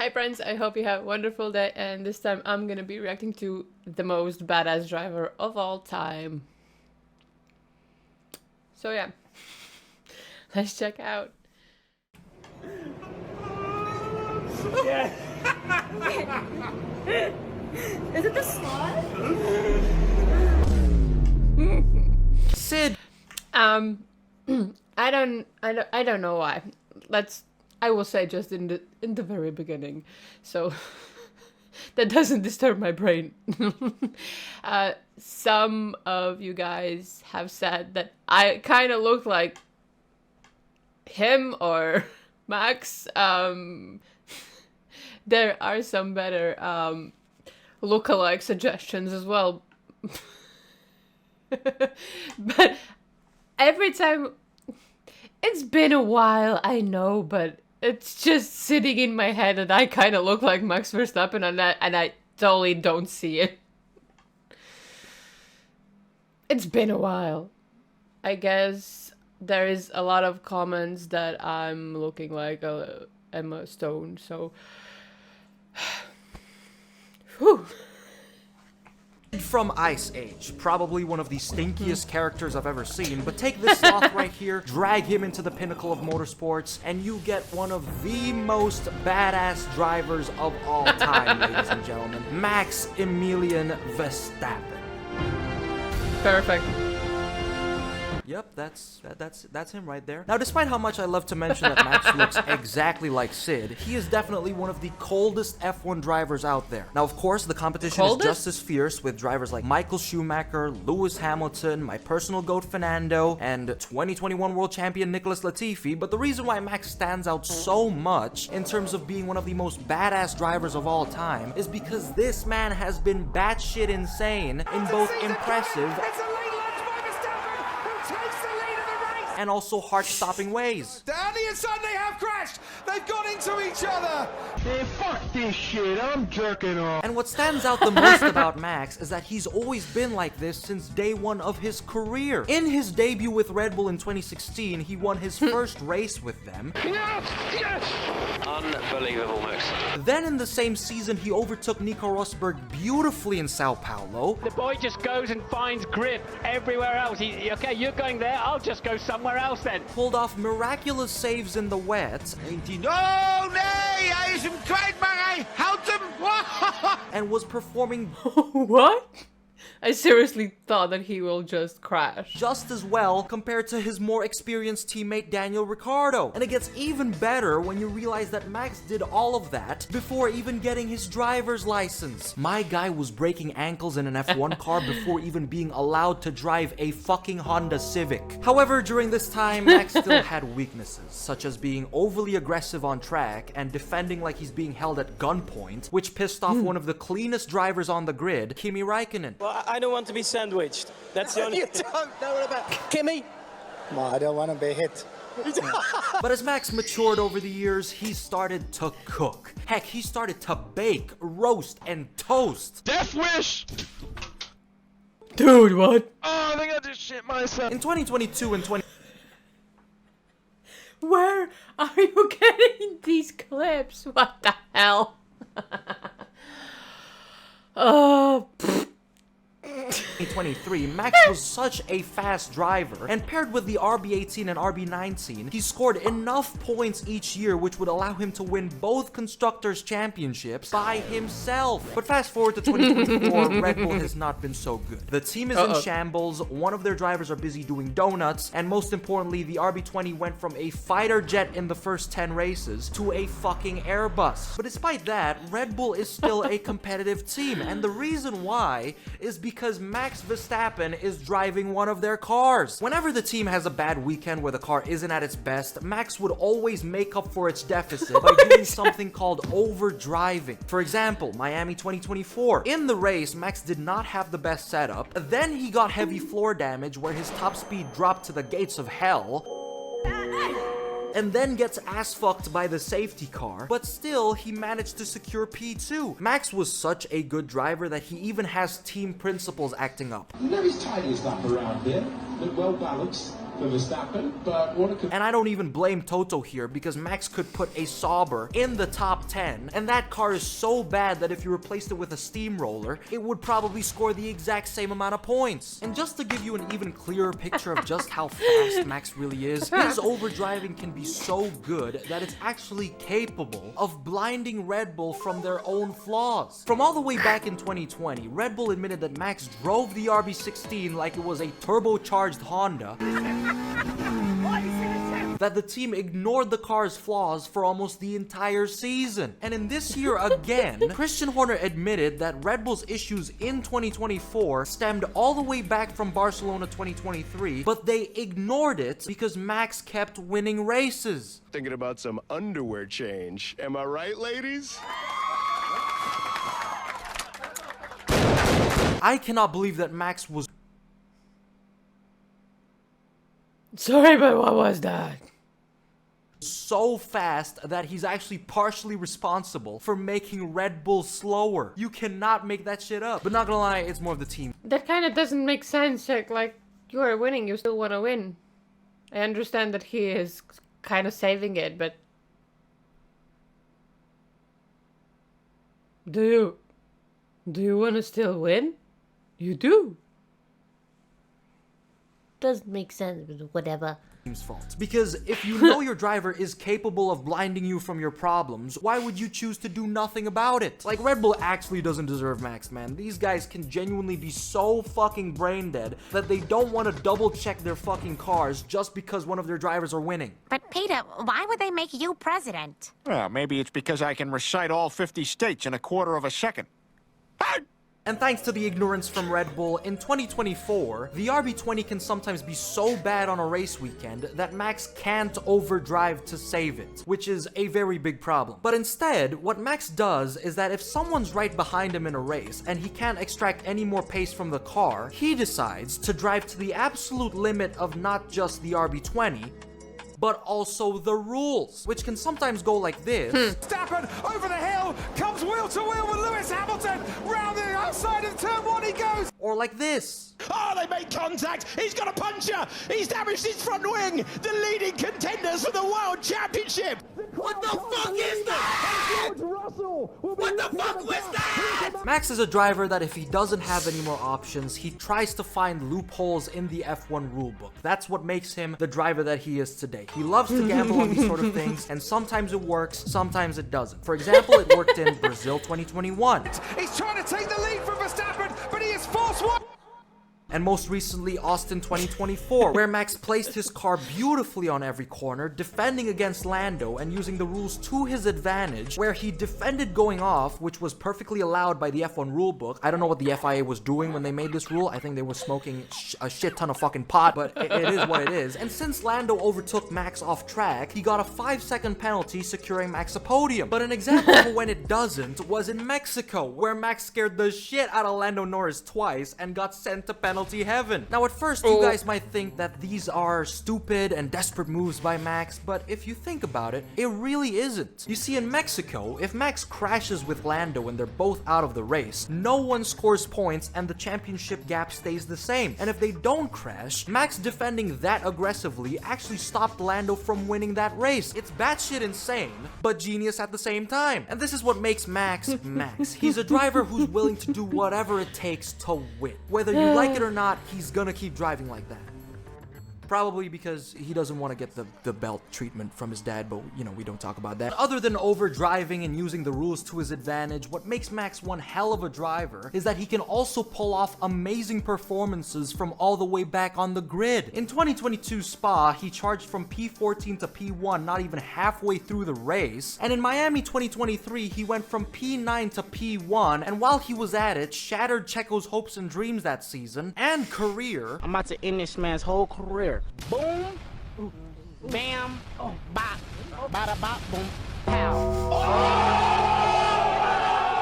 Hi friends, I hope you have a wonderful day, and this time I'm gonna be reacting to the most badass driver of all time. So yeah, let's check out. Yeah. Is it the slot? Sid. I don't know why. I will say just in the very beginning, so that doesn't disturb my brain. Some of you guys have said that I kind of look like him or Max. There are some better lookalike suggestions as well. But every time, it's been a while, I know, but it's just sitting in my head that I kind of look like Max Verstappen, and I totally don't see it. It's been a while. I guess there is a lot of comments that I'm looking like Emma Stone, so... Whew. From Ice Age, probably one of the stinkiest characters I've ever seen, but take this sloth right here, drag him into the pinnacle of motorsports, and you get one of the most badass drivers of all time, ladies and gentlemen. Max Emilian Verstappen. Perfect. Yep, that's him right there. Now, despite how much I love to mention that Max looks exactly like Sid, he is definitely one of the coldest F1 drivers out there. Now, of course, the competition is just as fierce with drivers like Michael Schumacher, Lewis Hamilton, my personal GOAT Fernando, and 2021 world champion Nicholas Latifi, but the reason why Max stands out so much in terms of being one of the most badass drivers of all time is because this man has been batshit insane in both impressive and also heart-stopping ways. Down the inside, they have crashed! They've gone into each other! Man, fuck this shit, I'm jerking off. And what stands out the most about Max is that he's always been like this since day one of his career. In his debut with Red Bull in 2016, he won his first race with them. Yes! Yes! Unbelievable, Max. Then in the same season, he overtook Nico Rosberg beautifully in Sao Paulo. The boy just goes and finds grip everywhere else. Okay, you're going there, I'll just go somewhere else then. Pulled off miraculous saves in the wet. Oh, nee! Hij is hem kwijt, maar hij houdt hem! And was performing What? I seriously thought that he will just crash. just as well compared to his more experienced teammate Daniel Ricciardo. And it gets even better when you realize that Max did all of that before even getting his driver's license. My guy was breaking ankles in an F1 car before even being allowed to drive a fucking Honda Civic. However, during this time, Max still had weaknesses, such as being overly aggressive on track and defending like he's being held at gunpoint, which pissed off one of the cleanest drivers on the grid, Kimi Räikkönen. Well, I don't want to be sandwiched. That's the only... You don't know what about... Kimmy? Well, I don't want to be hit. But as Max matured over the years, he started to cook. Heck, he started to bake, roast, and toast. Death wish! Dude, what? Oh, I think I just shit myself. In 2022 and 20... Where are you getting these clips? What the hell? Oh, 2023, Max was such a fast driver, and paired with the RB18 and RB19, he scored enough points each year which would allow him to win both Constructors' Championships by himself. But fast forward to 2024, Red Bull has not been so good. The team is in shambles, one of their drivers are busy doing donuts, and most importantly, the RB20 went from a fighter jet in the first 10 races to a fucking Airbus. But despite that, Red Bull is still a competitive team, and the reason why is because Max Verstappen is driving one of their cars. Whenever the team has a bad weekend where the car isn't at its best, Max would always make up for its deficit by doing something called overdriving. For example, Miami 2024. In the race, Max did not have the best setup. Then he got heavy floor damage where his top speed dropped to the gates of hell, and then gets ass fucked by the safety car, but still he managed to secure P2. Max was such a good driver that he even has team principals acting up. You know his tidy stuff around here, look well balanced. for Verstappen, but what a... And I don't even blame Toto here, because Max could put a Sauber in the top 10, and that car is so bad that if you replaced it with a steamroller, it would probably score the exact same amount of points. And just to give you an even clearer picture of just how fast Max really is, his overdriving can be so good that it's actually capable of blinding Red Bull from their own flaws. From all the way back in 2020, Red Bull admitted that Max drove the RB16 like it was a turbocharged Honda, that the team ignored the car's flaws for almost the entire season. And in this year again, Christian Horner admitted that Red Bull's issues in 2024 stemmed all the way back from Barcelona 2023, but they ignored it because Max kept winning races. Thinking about some underwear change. Am I right, ladies? I cannot believe that Max was Sorry, but what was that? so fast that he's actually partially responsible for making Red Bull slower. You cannot make that shit up. But not gonna lie, it's more of the team. That kind of doesn't make sense, Jack. Like, you are winning, you still want to win. I understand that he is kind of saving it, but... Do you want to still win? You do. Doesn't make sense, but whatever. Team's fault. Because if you know your driver is capable of blinding you from your problems, why would you choose to do nothing about it? Like, Red Bull actually doesn't deserve Max, man. These guys can genuinely be so fucking brain dead that they don't want to double check their fucking cars just because one of their drivers are winning. But Peter, why would they make you president? Well, maybe it's because I can recite all 50 states in a quarter of a second. And thanks to the ignorance from Red Bull, in 2024, the RB20 can sometimes be so bad on a race weekend that Max can't overdrive to save it, which is a very big problem. But instead, what Max does is that if someone's right behind him in a race and he can't extract any more pace from the car, he decides to drive to the absolute limit of not just the RB20, but also the rules, which can sometimes go like this. Verstappen over the hill, comes wheel to wheel with Lewis Hamilton, round the outside of turn 1 he goes. Or like this. Oh, they made contact, he's got a puncher, he's damaged his front wing, the leading contenders for the World Championship. What the fuck is that? What the fuck was that? Max is a driver that if he doesn't have any more options, he tries to find loopholes in the F1 rulebook. That's what makes him the driver that he is today. He loves to gamble on these sort of things, and sometimes it works, sometimes it doesn't. For example, it worked in Brazil 2021. He's trying to take the lead from Verstappen, but he is forced one. And most recently, Austin 2024, where Max placed his car beautifully on every corner, defending against Lando and using the rules to his advantage, where he defended going off, which was perfectly allowed by the F1 rulebook. I don't know what the FIA was doing when they made this rule. I think they were smoking a shit ton of fucking pot, but it is what it is. And since Lando overtook Max off track, he got a 5-second penalty, securing Max a podium. But an example of when it doesn't was in Mexico, where Max scared the shit out of Lando Norris twice and got sent to penalty heaven. Now, at first, you guys might think that these are stupid and desperate moves by Max, but if you think about it, it really isn't. You see, in Mexico, if Max crashes with Lando and they're both out of the race, no one scores points and the championship gap stays the same. And if they don't crash, Max defending that aggressively actually stopped Lando from winning that race. It's batshit insane, but genius at the same time. And this is what makes Max Max. He's a driver who's willing to do whatever it takes to win. Whether you like it or not, he's gonna keep driving like that. Probably because he doesn't want to get the belt treatment from his dad, but, you know, we don't talk about that. Other than overdriving and using the rules to his advantage, what makes Max one hell of a driver is that he can also pull off amazing performances from all the way back on the grid. In 2022 Spa, he charged from P14 to P1 not even halfway through the race, and in Miami 2023, he went from P9 to P1, and while he was at it, shattered Checo's hopes and dreams that season and career. I'm about to end this man's whole career. Boom, bam, bop, bada bop, boom, pow.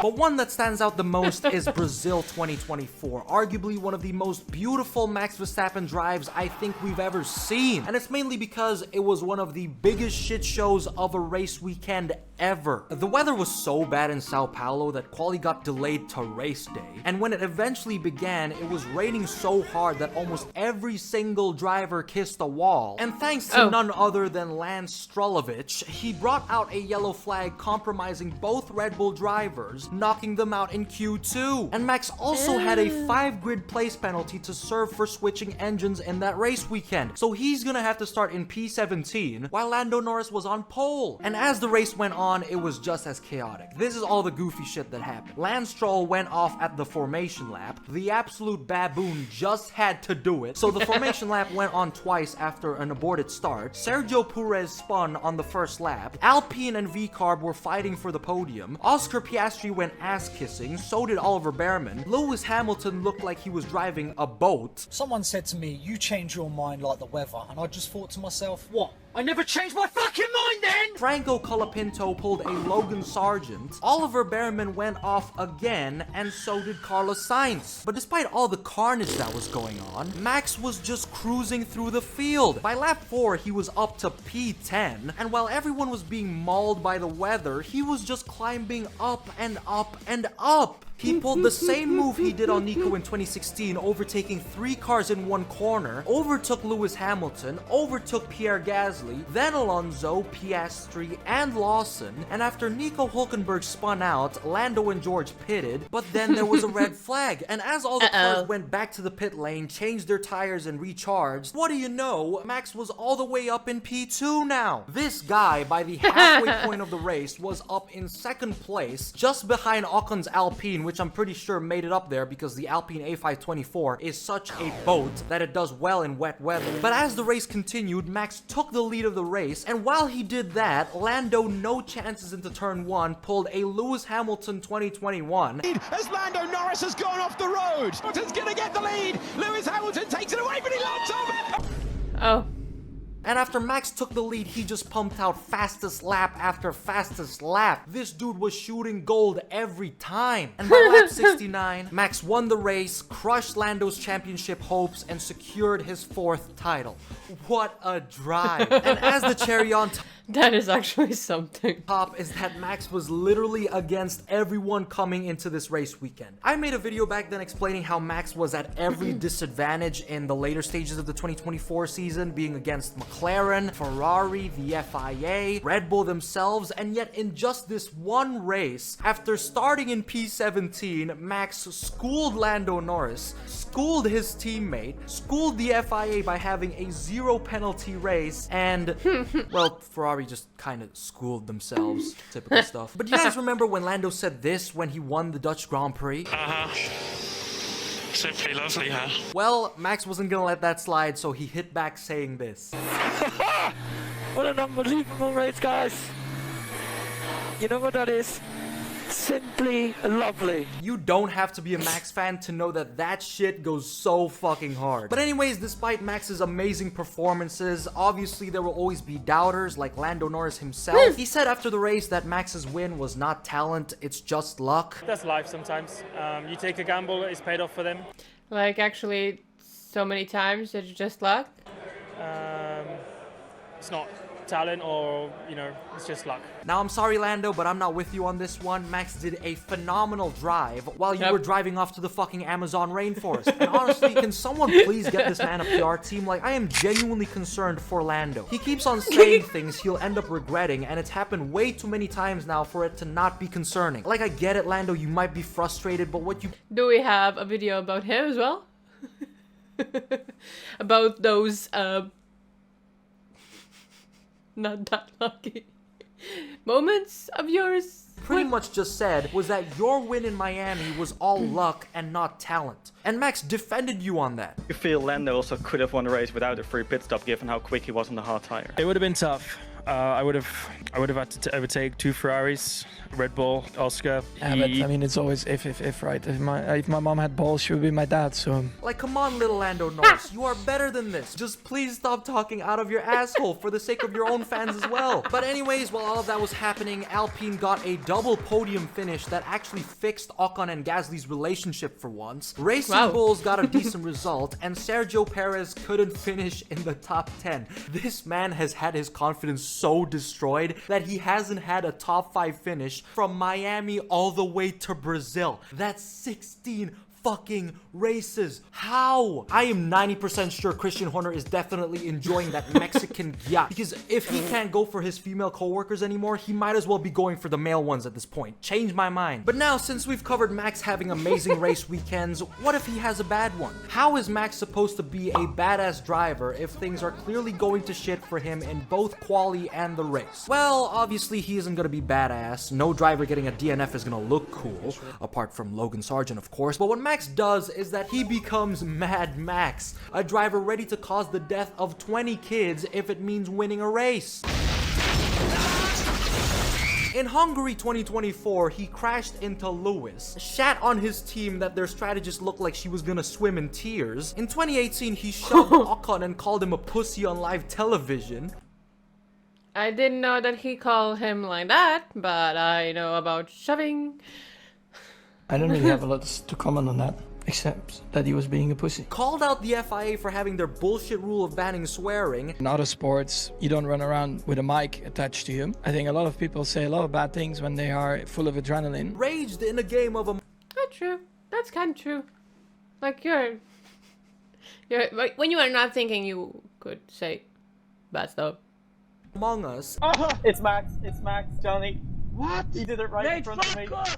But one that stands out the most is Brazil 2024, arguably one of the most beautiful Max Verstappen drives I think we've ever seen. And it's mainly because it was one of the biggest shit shows of a race weekend ever. The weather was so bad in Sao Paulo that quali got delayed to race day, and when it eventually began, it was raining so hard that almost every single driver kissed the wall. And thanks to none other than Lance Strolovic, he brought out a yellow flag compromising both Red Bull drivers, knocking them out in Q2. And Max also had a 5-grid place penalty to serve for switching engines in that race weekend, so he's gonna have to start in P17 while Lando Norris was on pole. And as the race went on, it was just as chaotic. This is all the goofy shit that happened. Lance Stroll went off at the formation lap. The absolute baboon just had to do it, so the formation lap went on twice after an aborted start. Sergio Perez spun on the first lap. Alpine and V-Carb were fighting for the podium. Oscar Piastri went ass-kissing, so did Oliver Behrman. Lewis Hamilton looked like he was driving a boat. Someone said to me, you change your mind like the weather, and I just thought to myself, what? I never changed my fucking mind then! Franco Colapinto pulled a Logan Sargent. Oliver Behrman went off again, and so did Carlos Sainz. But despite all the carnage that was going on, Max was just cruising through the field. By lap 4, he was up to P10, and while everyone was being mauled by the weather, he was just climbing up and up and up. He pulled the same move he did on Nico in 2016, overtaking 3 cars in one corner, overtook Lewis Hamilton, overtook Pierre Gasly, then Alonso, Piastri, and Lawson, and after Nico Hulkenberg spun out, Lando and George pitted, but then there was a red flag, and as all the cars went back to the pit lane, changed their tires, and recharged, what do you know, Max was all the way up in P2 now. This guy, by the halfway point of the race, was up in 2nd place, just behind Ocon's Alpine, which I'm pretty sure made it up there because the Alpine A524 is such a boat that it does well in wet weather. But as the race continued, Max took the lead of the race, and while he did that, Lando, no chances into turn 1, pulled a Lewis Hamilton 2021. As Lando Norris has gone off the road, Hamilton's gonna get the lead. Lewis Hamilton takes it away, but he locks on. Oh. And after Max took the lead, he just pumped out fastest lap after fastest lap. This dude was shooting gold every time. And by lap 69, Max won the race, crushed Lando's championship hopes, and secured his 4th title. What a drive. And as the cherry on top, that is actually something. Is that Max was literally against everyone coming into this race weekend. I made a video back then explaining how Max was at every disadvantage in the later stages of the 2024 season, being against McLaren, Ferrari, the FIA, Red Bull themselves, and yet in just this one race, after starting in P17, Max schooled Lando Norris, schooled his teammate, schooled the FIA by having a 0 penalty race, and, well, Ferrari just kind of schooled themselves. Typical stuff. But you guys remember when Lando said this when he won the Dutch Grand Prix? Simply lovely, huh? Well, Max wasn't gonna let that slide, so he hit back saying this. What an unbelievable race, guys. You know what that is? Simply lovely. You don't have to be a Max fan to know that that shit goes so fucking hard. But anyways, despite Max's amazing performances, obviously there will always be doubters like Lando Norris himself. He said after the race that Max's win was not talent, it's just luck. That's life sometimes. You take a gamble, it's paid off for them. Like actually so many times it's just luck? It's not talent or, you know, it's just luck. Now, I'm sorry, Lando, but I'm not with you on this one. Max did a phenomenal drive while you were driving off to the fucking Amazon rainforest. And honestly, can someone please get this man a PR team? Like, I am genuinely concerned for Lando. He keeps on saying things he'll end up regretting, and it's happened way too many times now for it to not be concerning. Like, I get it, Lando, you might be frustrated, but what you... Do we have a video about him as well? About those, not that lucky moments of yours? Pretty much just said was that your win in Miami was all luck and not talent. And Max defended you on that. You feel Lando also could have won the race without a free pit stop given how quick he was on the hard tire? It would have been tough. I would have had to overtake 2 Ferraris, Red Bull, Oscar. Yeah, but I mean, it's always if, right? If my mom had balls, she would be my dad, so... Like, come on, little Lando Norris. You are better than this. Just please stop talking out of your asshole for the sake of your own fans as well. But anyways, while all of that was happening, Alpine got a double podium finish that actually fixed Ocon and Gasly's relationship for once. Racing Bulls got a decent result, and Sergio Perez couldn't finish in the top 10. This man has had his confidence so destroyed that he hasn't had a top 5 finish from Miami all the way to Brazil. That's 16 fucking races. How? I am 90% sure Christian Horner is definitely enjoying that Mexican yacht, because if he can't go for his female co-workers anymore, he might as well be going for the male ones at this point. Change my mind. But now, since we've covered Max having amazing race weekends, what if he has a bad one? How is Max supposed to be a badass driver if things are clearly going to shit for him in both quali and the race? Well, obviously he isn't gonna be badass. No driver getting a DNF is gonna look cool, apart from Logan Sargent, of course. But what Max does is that he becomes Mad Max, a driver ready to cause the death of 20 kids if it means winning a race. In Hungary 2024, he crashed into Lewis, shat on his team that their strategist looked like she was gonna swim in tears. In 2018, he shoved Ocon and called him a pussy on live television. I didn't know that he called him like that, but I know about shoving. I don't really have a lot to comment on that, except that he was being a pussy. Called out the FIA for having their bullshit rule of banning swearing. In other sports, you don't run around with a mic attached to you. I think a lot of people say a lot of bad things when they are full of adrenaline. Raged in a game of That's true. That's kind of true. Like you're like, when you are not thinking, you could say bad stuff. Among Us. It's Max. It's Max, Johnny. What? He did it right in front of me. Off.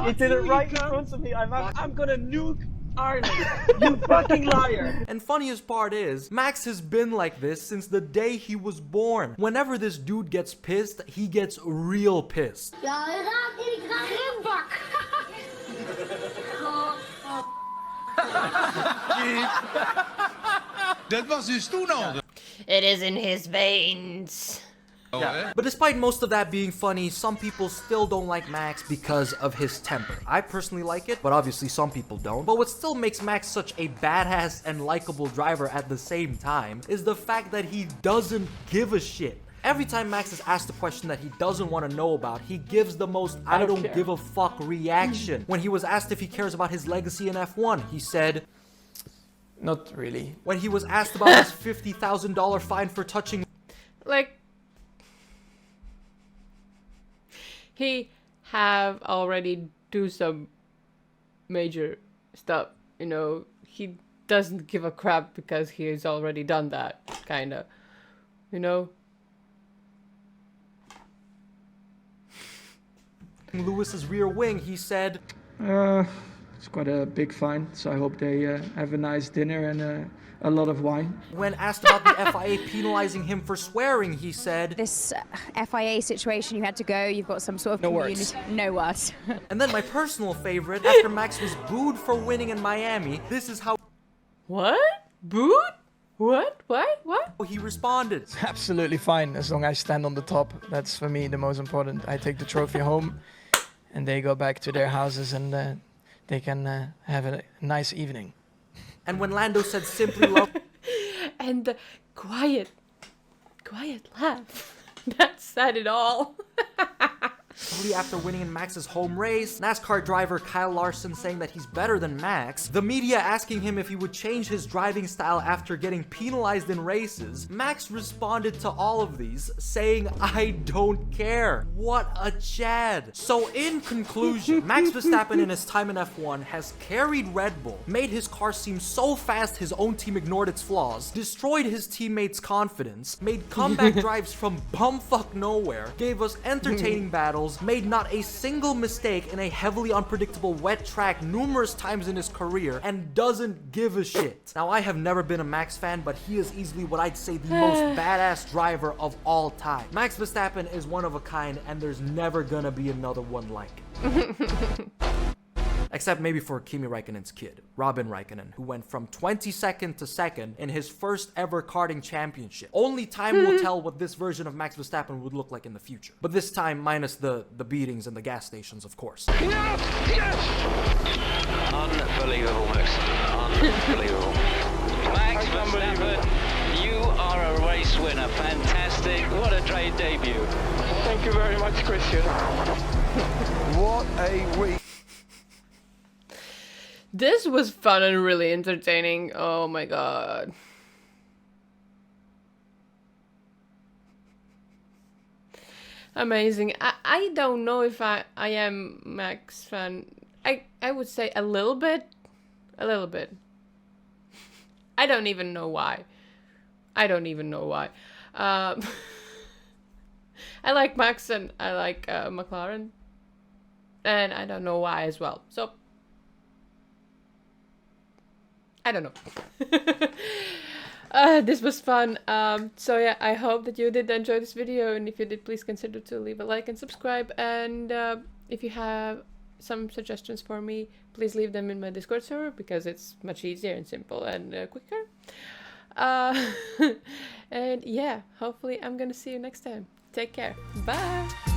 He did it right in front of me. I'm gonna nuke Ireland. You fucking liar. And funniest part is, Max has been like this since the day he was born. Whenever this dude gets pissed, he gets real pissed. Dat was dus toen al. It is in his veins. Yeah. But despite most of that being funny, some people still don't like Max because of his temper. I personally like it, but obviously some people don't. But what still makes Max such a badass and likable driver at the same time is the fact that he doesn't give a shit. Every time Max is asked a question that he doesn't want to know about, he gives the most I don't give a fuck reaction. When he was asked if he cares about his legacy in F1, he said, not really. When he was asked about his $50,000 fine for touching, like, he have already do some major stuff, you know. He doesn't give a crap because he has already done that, kinda, you know. Lewis's rear wing, he said, it's quite a big fine, so I hope they have a nice dinner and a lot of wine. When asked about the FIA penalizing him for swearing, he said, this FIA situation, you had to go, you've got some sort of community. No words. And then my personal favorite, after Max was booed for winning in Miami, this is how... What? Booed? What? What? He responded. It's absolutely fine, as long as I stand on the top. That's for me the most important. I take the trophy home, and they go back to their houses, and they can have a nice evening. And when Lando said simply love... and the quiet laugh. That said it all. After winning in Max's home race, NASCAR driver Kyle Larson saying that he's better than Max, the media asking him if he would change his driving style after getting penalized in races, Max responded to all of these, saying, I don't care. What a Chad. So in conclusion, Max Verstappen in his time in F1 has carried Red Bull, made his car seem so fast his own team ignored its flaws, destroyed his teammates' confidence, made comeback drives from bumfuck nowhere, gave us entertaining battles, made not a single mistake in a heavily unpredictable wet track numerous times in his career, and doesn't give a shit. Now, I have never been a Max fan, but he is easily what I'd say the most badass driver of all time. Max Verstappen is one of a kind, and there's never gonna be another one like it. Except maybe for Kimi Räikkönen's kid, Robin Räikkönen, who went from 22nd to 2nd in his first ever karting championship. Only time will tell what this version of Max Verstappen would look like in the future. But this time, minus the beatings and the gas stations, of course. Unbelievable, Max. Unbelievable. Max Verstappen, you are a race winner. Fantastic. What a great debut. Thank you very much, Christian. What a week. This was fun and really entertaining. Oh my god. Amazing. I don't know if I am Max fan. I would say a little bit. A little bit. I don't even know why. I don't even know why. I like Max and I like McLaren. And I don't know why as well. So, I don't know. This was fun. So yeah, I hope that you did enjoy this video. And if you did, please consider to leave a like and subscribe. And if you have some suggestions for me, please leave them in my Discord server because it's much easier and simple and quicker. And yeah, hopefully I'm gonna see you next time. Take care. Bye.